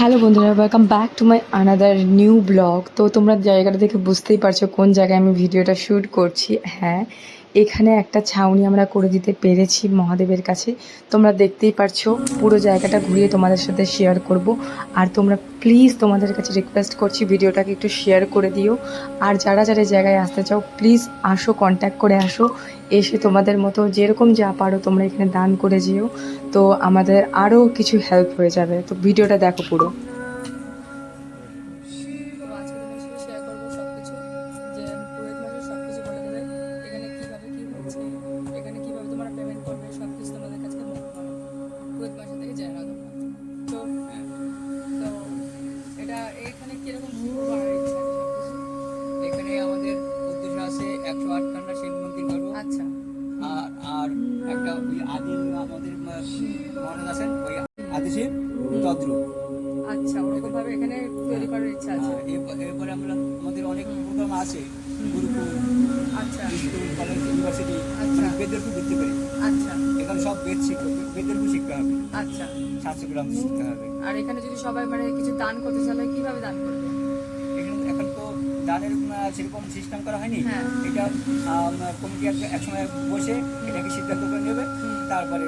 Hello বন্ধুরা, welcome back to my another new blog. তো তোমরা জায়গাটা দেখে বুঝতেই পারছো কোন জায়গায় আমি ভিডিওটা শ্যুট করছি। হ্যাঁ, এখানে একটা ছাউনি আমরা করে দিতে পেরেছি মহাদেবের কাছে। তোমরা দেখতেই পারছো, পুরো জায়গাটা ঘুরিয়ে তোমাদের সাথে শেয়ার করব। আর তোমরা প্লিজ, তোমাদের কাছে রিকোয়েস্ট করছি, ভিডিওটাকে একটু শেয়ার করে দিও। আর যারা যারা জায়গায় আসতে চাও প্লিজ আসো, কন্ট্যাক্ট করে আসো। এসে তোমাদের মতো যেরকম যা পারো তোমরা এখানে দান করে যেও। তো আমাদের আরও কিছু হেল্প হয়ে যাবে। তো ভিডিওটা দেখো পুরো। তো আজকে তোমার সাথে শেয়ার করবো সবকিছু, যে পুরোহিত মশাই সবকিছু বলে দেবে এখানে কিভাবে কি হচ্ছে, এখানে কিভাবে তোমরা পেমেন্ট করবে, সবকিছু তোমাদের কাছে পুরোহিত মশাই থেকে জেনে নাও তোমরা। তো তো এটা এখানে কিরকম শুরু করার ইচ্ছা আছে সবকিছু? এখানে আমাদের উদ্দেশ্য আছে 108 খানা শিব মন্দির করবো। আচ্ছা আর আর একটা ওই আদি আমাদের মহারাজ আছেন, ওই আদিশিব তদ্রুপ। আচ্ছা, ওরকম ভাবে এখানে তৈরি করার ইচ্ছা আছে। এরপরে আমরা আমাদের অনেক প্রোগ্রাম আছে, গুরুকুল, আচ্ছা স্কুল, কলেজ, ইউনিভার্সিটি, আচ্ছা বেদেরকু ঘুরতে পারি। আচ্ছা এখানে সব বেদ শিখতে, বেদেরকু শিখতে হবে, আচ্ছা। শাস্ত্রগ্রাম শিখতে হবে। আর এখানে যদি সবাই মানে কিছু দান করতে চাইলে কিভাবে দান করবে? এখানে এখন তো দানের সেরকম সিস্টেম করা হয়নি। হ্যাঁ। এটা কমিটি একসময় বসে এটাকে সিদ্ধান্ত করে নেবে, তারপরে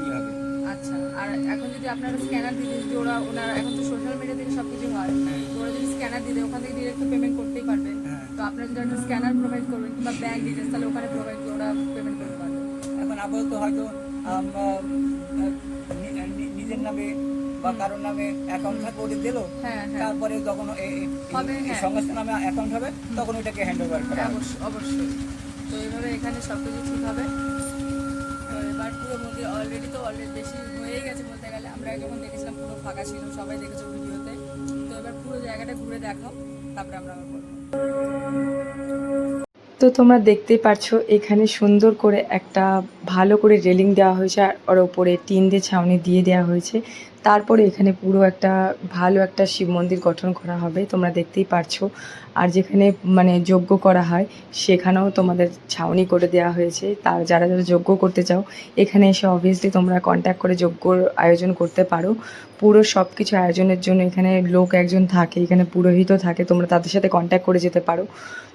ইয়ে হবে। আচ্ছা, আর এখন যদি আপনারা স্ক্যানার দিলে, যদি ওনারা এখন তো সোশ্যাল মিডিয়া থেকে সব কিছু হয়, তো ওরা যদি স্ক্যানার দিলে ওখান থেকে ডিরেক্ট পেমেন্ট করতেই পারবে। হ্যাঁ। তো আপনারা যদি একটা স্ক্যানার প্রোভাইড করবেন কিংবা ব্যাংক ডিটেলস, তাহলে ওখানে প্রোভাইড করে ওরা পেমেন্ট করতে পারবে। এখন আপাতত হয়তো নিজের নামে বা কারোর নামে অ্যাকাউন্ট থাকবে, ওদের দিলো। হ্যাঁ হ্যাঁ তারপরে যখন হবে, হ্যাঁ। সংস্থার নামে অ্যাকাউন্ট হবে তখন ওইটাকে হ্যান্ড ওভার করা হবে। অবশ্যই অবশ্যই। তো এইভাবে এখানে সব কিছু ঠিক হবে। তো এবার পুরো মন্দির অলরেডি বেশি হয়েই গেছে বলতে গেলে। আমরা যখন দেখেছিলাম পুরো ফাঁকা ছিল, সবাই দেখেছো ভিডিওতে। তো এবার পুরো জায়গাটা ঘুরে দেখাও, তারপরে আমরা আবার বলবো। তো তোমরা দেখতেই পারছো এখানে সুন্দর করে একটা ভালো করে রেলিং দেওয়া হয়েছে, আর ওর ওপরে টিন দিয়ে ছাউনি দিয়ে দেওয়া হয়েছে। তারপরে এখানে পুরো একটা ভালো একটা শিব মন্দির গঠন করা হবে, তোমরা দেখতেই পারছো। আর যেখানে মানে যজ্ঞ করা হয় সেখানেও তোমাদের ছাউনি করে দেওয়া হয়েছে। তার যারা যারা যজ্ঞ করতে চাও এখানে এসে অবভিয়াসলি তোমরা কন্ট্যাক্ট করে যজ্ঞর আয়োজন করতে পারো। পুরো সব কিছু আয়োজনের জন্য এখানে লোক একজন থাকে, এখানে পুরোহিতও থাকে, তোমরা তাদের সাথে কন্ট্যাক্ট করে যেতে পারো।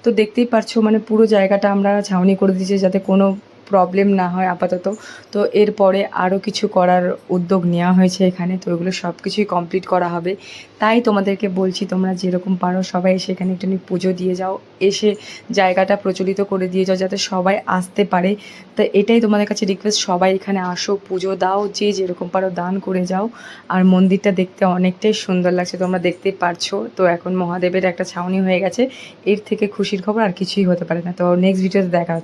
তো দেখতেই পারছো মানে পুরো জায়গাটা আমরা ছাউনি করে দিয়েছি যাতে কোনো প্রবলেম না হয় আপাতত। তো এরপরে আরও কিছু করার উদ্যোগ নেওয়া হয়েছে এখানে, তো এগুলো সব কিছুই কমপ্লিট করা হবে। তাই তোমাদেরকে বলছি তোমরা যেরকম পারো সবাই এসে এখানে একটু পুজো দিয়ে যাও, এসে জায়গাটা প্রচলিত করে দিয়ে যাও যাতে সবাই আসতে পারে। তো এটাই তোমাদের কাছে রিকোয়েস্ট, সবাই এখানে আসো, পুজো দাও, যে যেরকম পারো দান করে যাও। আর মন্দিরটা দেখতে অনেকটাই সুন্দর লাগছে, তোমরা দেখতেই পারছো। তো এখন মহাদেবের একটা ছাউনি হয়ে গেছে, এর থেকে খুশির খবর আর কিছুই হতে পারে না। তো নেক্সট ভিডিওতে দেখা হচ্ছে।